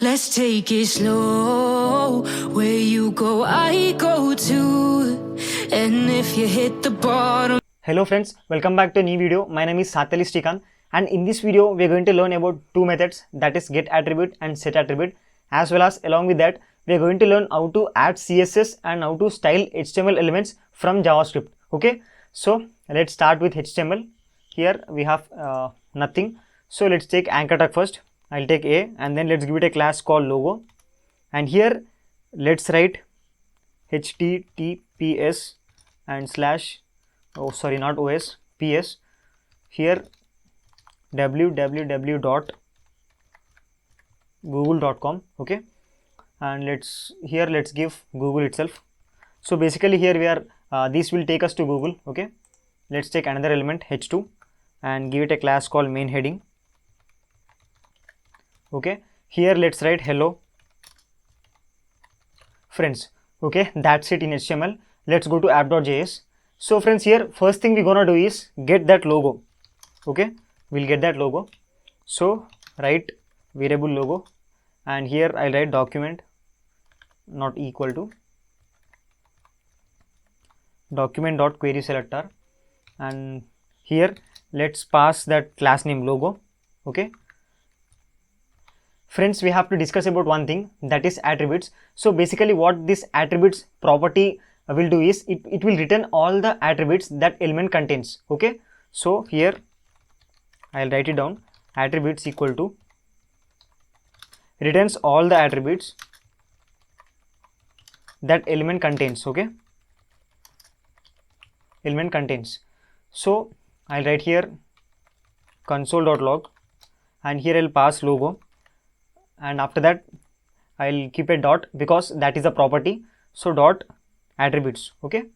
Let's take it slow. Where you go, I go too. And if you hit the bottom. Hello friends, welcome back to a new video. My name is Sathelli Srikanth, and in this video we are going to learn about two methods, that is getAttribute and setAttribute. As well as along with that we are going to learn how to add CSS and how to style HTML elements from JavaScript. Okay, so let's start with HTML. Here we have nothing. So let's take anchor tag first. I'll take A and then let's give it a class called logo, and here let's write https and slash, oh sorry, not os, ps, here www.google.com. okay, and let's give Google itself. So basically here we are this will take us to Google. Okay, let's take another element h2 and give it a class called main heading. Okay, here let's write hello friends. Okay, that's it in HTML. Let's go to app.js. So friends, here first thing we're gonna do is get that logo. Okay, we'll get that logo. So write variable logo, and here I'll write document not equal to document.querySelector, and here let's pass that class name logo. Okay friends, we have to discuss about one thing, that is attributes. So basically what this attributes property will do is it will return all the attributes that element contains. Okay, so here I'll write it down, attributes equal to returns all the attributes that element contains. Okay, element contains. So I'll write here console.log, and here I'll pass logo, and after that I'll keep a dot because that is a property. So dot attributes. Okay,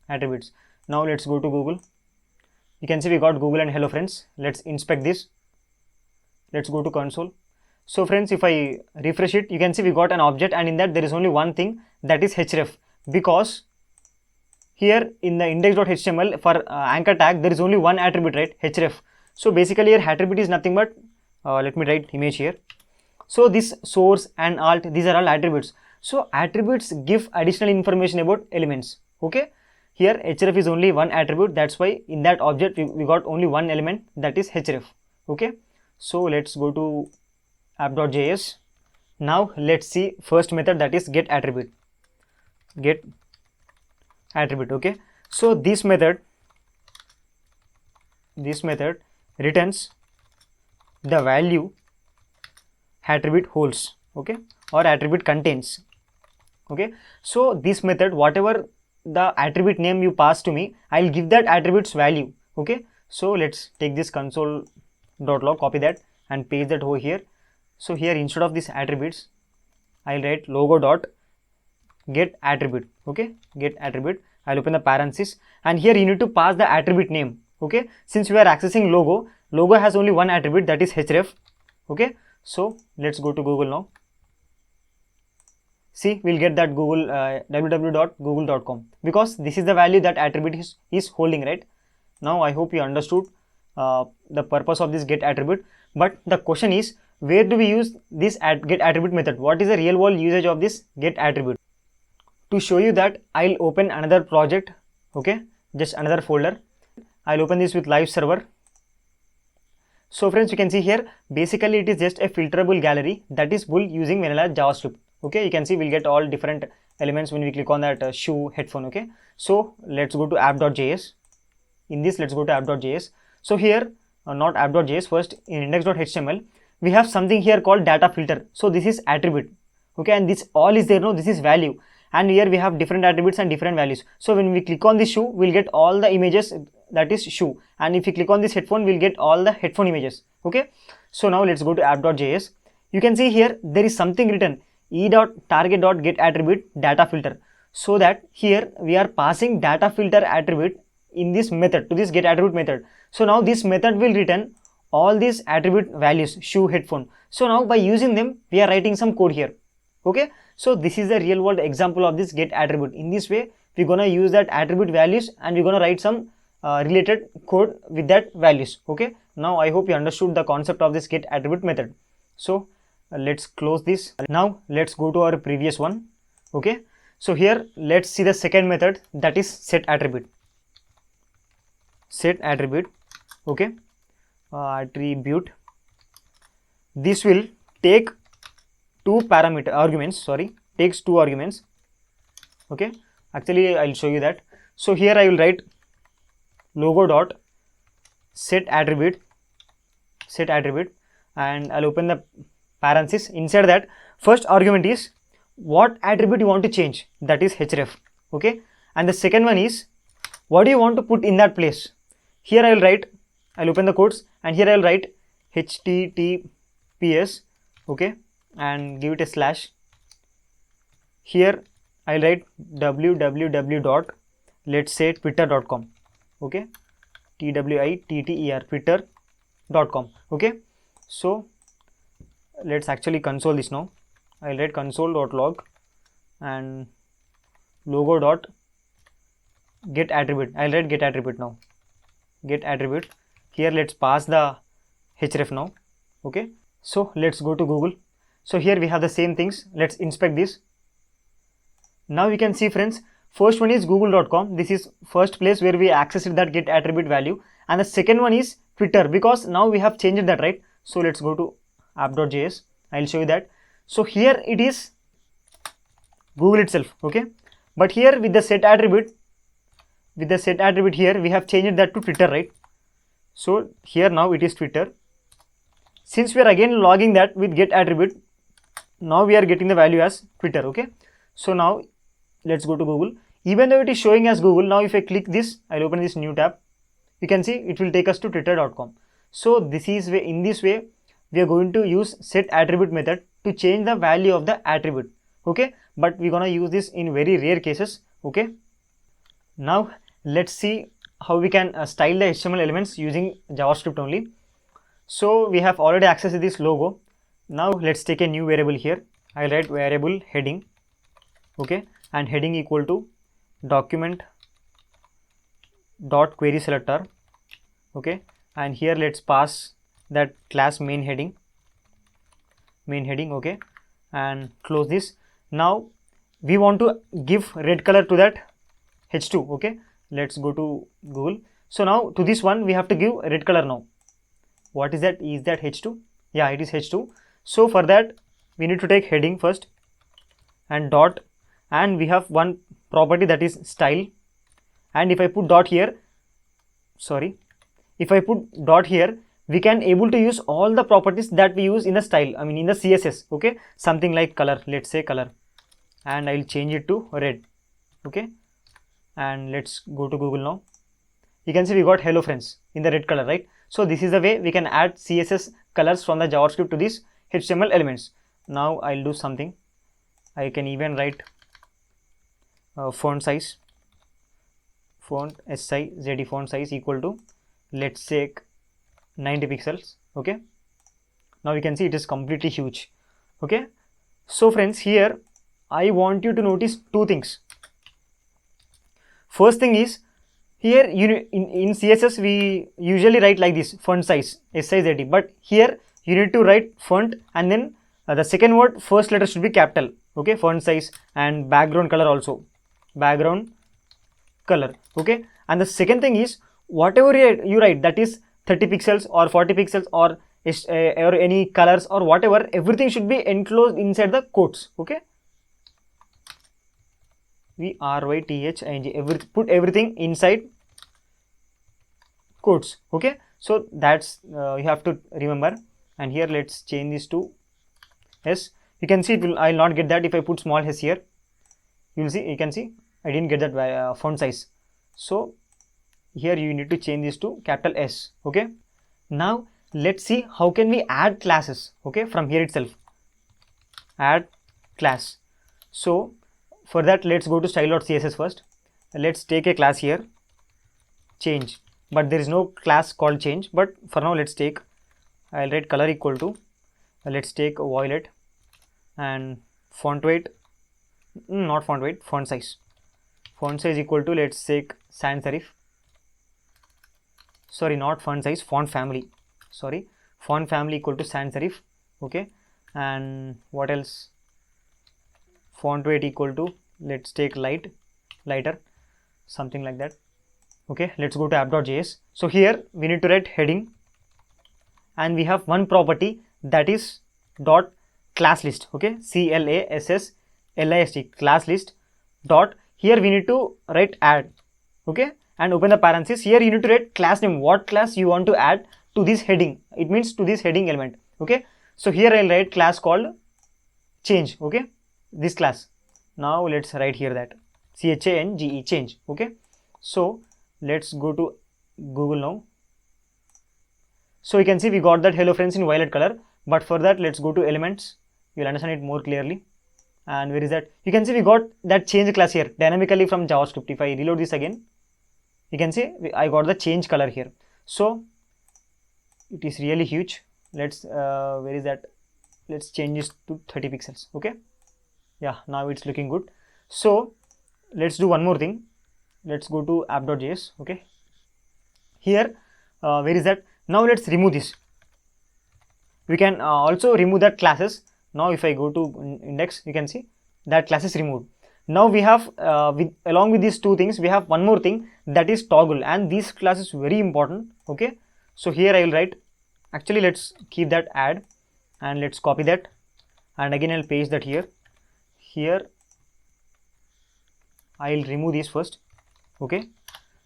attributes. Now let's go to Google. You can see we got Google and hello friends. Let's inspect this. Let's go to console. So friends, if I refresh it, you can see we got an object, and in that there is only one thing, that is href, because here in the index.html for anchor tag there is only one attribute, right, href. So basically here attribute is nothing but let me write image here. So this source and alt, these are all attributes. So attributes give additional information about elements. Okay, here href is only one attribute, that's why in that object we got only one element, that is href. Okay, so let's go to app.js. Now let's see first method, that is getAttribute. getAttribute. Okay, so this method returns the value attribute holds. Okay, or attribute contains. Okay, so this method, whatever the attribute name you pass to me, I'll give that attribute's value. Okay, so let's take this console.log, copy that and paste that over here. So here instead of this attributes I'll write logo.getAttribute. Okay, getAttribute. I'll open the parenthesis, and here you need to pass the attribute name. Okay, since we are accessing logo has only one attribute, that is href. Okay, so let's go to Google now. See, we'll get that Google www.google.com, because this is the value that attribute is holding, right? Now I hope you understood the purpose of this getAttribute. But the question is, where do we use this getAttribute method? What is the real world usage of this getAttribute? To show you that, I'll open another project. Okay, just another folder. I'll open this with live server. So friends, you can see here basically it is just a filterable gallery that is built using vanilla JavaScript. Okay, you can see we'll get all different elements when we click on that shoe headphone. Okay, so let's go to app.js. In this, let's go to app.js. So here not app.js, first in index.html we have something here called data filter. So this is attribute. Okay, and this all is there. No, this is value, and here we have different attributes and different values. So when we click on this shoe, we'll get all the images, that is shoe, and if you click on this headphone, we'll get all the headphone images. Okay, so now let's go to app.js. You can see here there is something written e.target.getAttribute data filter, so that here we are passing data filter attribute in this method to this getAttribute method. So now this method will return all these attribute values, shoe, headphone. So now by using them we are writing some code here. Okay, so this is the real world example of this getAttribute. In this way we're gonna use that attribute values and we're gonna write some related code with that values. Okay, now I hope you understood the concept of this getAttribute method. So let's close this. Now let's go to our previous one. Okay, so here let's see the second method, that is setAttribute. setAttribute, okay, attribute. This will take takes two arguments. Okay, actually I'll show you that. So here I will write logo dot setAttribute, and I'll open the parenthesis. Inside that, first argument is what attribute you want to change, that is href. Okay, and the second one is what do you want to put in that place. Here I'll open the quotes, and here I'll write https, okay, and give it a slash. Here I'll write www dot, let's say twitter.com, okay, twitter, twitter.com. okay, so let's actually console this now. I'll write console.log and logo dot get attribute. I'll write get attribute now. Get attribute. Here let's pass the href now. Okay, so let's go to Google. So here we have the same things. Let's inspect this. Now you can see, friends, first one is google.com. This is first place where we accessed that get attribute value, and the second one is Twitter, because now we have changed that, right? So let's go to app.js. I'll show you that. So here it is Google itself, okay, but here with the setAttribute, here we have changed that to Twitter, right? So here now it is Twitter. Since we are again logging that with getAttribute, now we are getting the value as Twitter. Okay, so now let's go to Google. Even though it is showing as Google, now if I click this, I'll open this new tab. You can see it will take us to twitter.com. So this is in this way we are going to use setAttribute method to change the value of the attribute. Okay, but we're gonna use this in very rare cases. Okay, now let's see how we can style the HTML elements using JavaScript only. So we have already accessed this logo. Now let's take a new variable here. I'll write variable heading, okay, and heading equal to document dot query selector, okay, and here let's pass that class main heading, okay, and close this. Now we want to give red color to that h2. Okay, let's go to Google. So now to this one we have to give red color now. What is that? Is that h2? Yeah, it is h2. So for that we need to take heading first and dot, and we have one property that is style, and if I put dot here, we can able to use all the properties that we use in the style, I mean in the CSS. Okay, something like color, let's say color, and I'll change it to red. Okay, and let's go to Google now. You can see we got hello friends in the red color, right? So this is the way we can add CSS colors from the JavaScript to these HTML elements. Now I'll do something. I can even write font size, font size font size equal to, let's say 90 pixels. Okay, now you can see it is completely huge. Okay, so friends, here I want you to notice two things. First thing is, here in CSS we usually write like this, font size size, but here you need to write font and then the second word first letter should be capital. Okay, font size, and background color also, background color. Okay, and the second thing is, whatever you write, that is 30 pixels or 40 pixels or any colors or whatever, everything should be enclosed inside the quotes. Okay, put everything inside quotes. Okay, so that's you have to remember. And here let's change this to s. You can see I'll not get that if I put small s here. You can see I didn't get that font size. So here you need to change this to capital S. Okay, now let's see how can we add classes. Okay, from here itself, add class. So for that, let's go to style.css first. Let's take a class here, change, but there is no class called change. But for now, let's take, I'll write color equal to, let's take violet, and font weight, not font weight, font size. Font size equal to, let's take sans serif. Sorry, not font size, font family. Sorry, font family equal to sans serif. Okay, and what else, font weight equal to, let's take lighter, something like that. Okay, let's go to app.js. So here we need to write heading, and we have one property that is dot class list. Okay, CLASSLIST, class list dot, here we need to write add. Okay, and open the parenthesis. Here you need to write class name, what class you want to add to this heading, it means to this heading element. Okay, so here I'll write class called change. Okay, this class. Now let's write here that CHANGE, change. Okay, so let's go to Google now. So you can see we got that hello friends in violet color, but for that let's go to elements, you'll understand it more clearly. And where is that? You can see we got that change class here dynamically from JavaScript. If I reload this again, you can see I got the change color here. So it is really huge. Let's where is that? Let's change this to 30 pixels. Okay, yeah, now it's looking good. So let's do one more thing. Let's go to app.js. Okay, here where is that? Now let's remove this. We can also remove that classes. Now if I go to index, you can see that class is removed. Now we have along with these two things, we have one more thing, that is toggle, and this class is very important. Okay, so here I will write, actually let's keep that add, and let's copy that, and again I'll paste that here. Here I'll remove this first. Okay,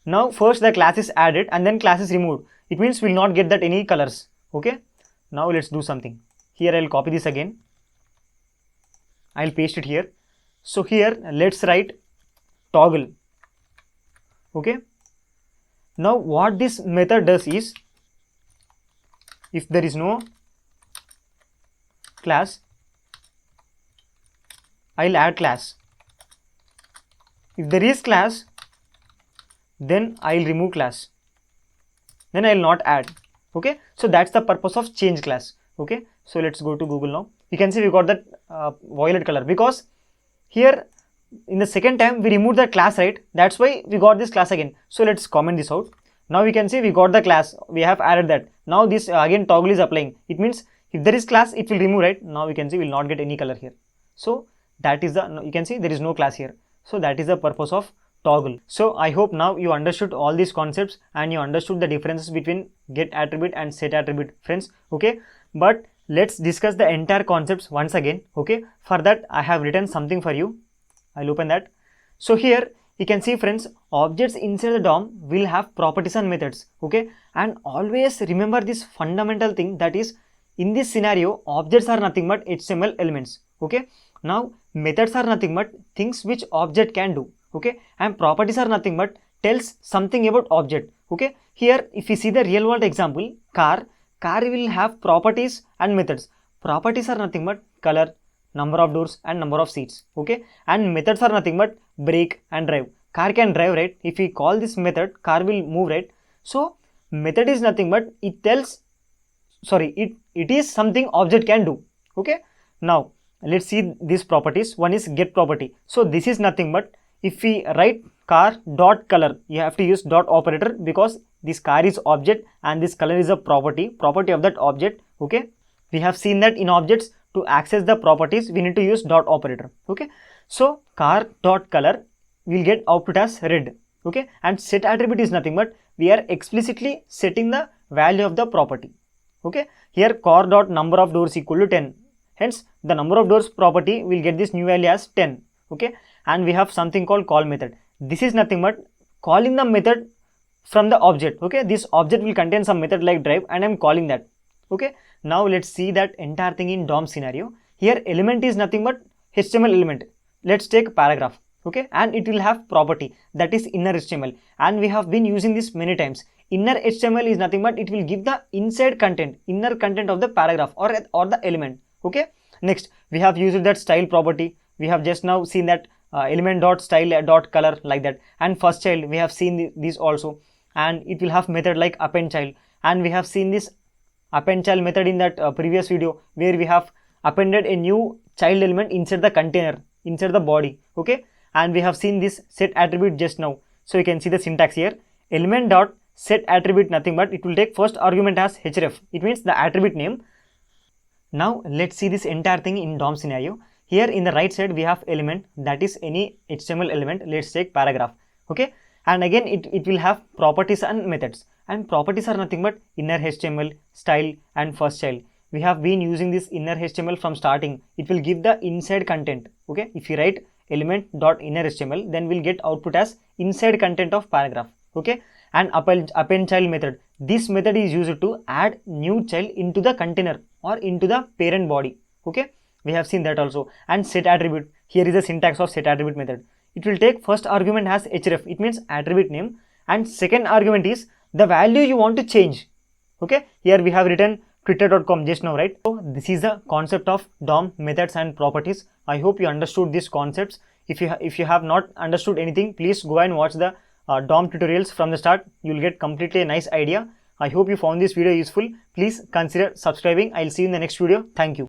now first the class is added and then class is removed. It means we'll not get that any colors. Okay, now let's do something. Here I'll copy this again, I'll paste it here. So here let's write toggle. Okay, now what this method does is, if there is no class, I'll add class. If there is class, then I'll remove class, then I'll not add. Okay, so that's the purpose of change class. Okay, so let's go to Google now. You can see we got that violet color because here in the second time we removed the class, right? That's why we got this class again. So let's comment this out. Now we can see we got the class, we have added that. Now this again toggle is applying. It means if there is class, it will remove, right? Now we can see we will not get any color here. So that is the, you can see there is no class here. So that is the purpose of toggle. So I hope now you understood all these concepts and you understood the differences between getAttribute and setAttribute, friends. Okay, but let's discuss the entire concepts once again. Okay, for that I have written something for you. I'll open that. So here you can see, friends, objects inside the DOM will have properties and methods. Okay, and always remember this fundamental thing, that is, in this scenario objects are nothing but HTML elements. Okay, now methods are nothing but things which object can do. Okay, and properties are nothing but tells something about object. Okay, here if you see the real world example, car will have properties and methods. Properties are nothing but color, number of doors and number of seats. Okay, and methods are nothing but brake and drive. Car can drive, right? If we call this method, car will move, right? So method is nothing but it tells, sorry, it is something object can do. Okay, now let's see these properties. One is get property. So this is nothing but, if we write car dot color, you have to use dot operator because this car is object and this color is a property of that object. Okay, we have seen that in objects, to access the properties we need to use dot operator. Okay, so car dot color will get output as red. Okay, and setAttribute is nothing but we are explicitly setting the value of the property. Okay, here car dot number of doors equal to 10, hence the number of doors property will get this new value as 10. Okay, and we have something called call method. This is nothing but calling the method from the object. Okay, this object will contain some method like drive and I'm calling that. Okay, now let's see that entire thing in DOM scenario. Here element is nothing but HTML element. Let's take paragraph. Okay, and it will have property, that is inner HTML, and we have been using this many times. Inner HTML is nothing but it will give the inside content, inner content of the paragraph or the element. Okay, next we have used that style property. We have just now seen that element dot style dot color, like that, and first child we have seen this also, and it will have method like append child, and we have seen this append child method in that previous video where we have appended a new child element inside the container, inside the body. Okay, and we have seen this setAttribute just now. So you can see the syntax here, element dot setAttribute, nothing but it will take first argument as href. It means the attribute name. Now let's see this entire thing in DOM scenario. Here in the right side we have element, that is any HTML element. Let's take paragraph. Okay, and again it will have properties and methods, and properties are nothing but inner HTML, style and first child. We have been using this inner HTML from starting. It will give the inside content. Okay, if you write element.inner HTML, then we'll get output as inside content of paragraph. Okay, and append child method. This method is used to add new child into the container or into the parent body. Okay, we have seen that also. And set attribute. Here is the syntax of set attribute method. It will take first argument as href, it means attribute name, and second argument is the value you want to change. Okay, here we have written twitter.com just now, right? So this is the concept of DOM, methods and properties. I hope you understood these concepts. If you have not understood anything, please go and watch the DOM tutorials from the start. You will get completely a nice idea. I hope you found this video useful. Please consider subscribing. I'll see you in the next video. Thank you.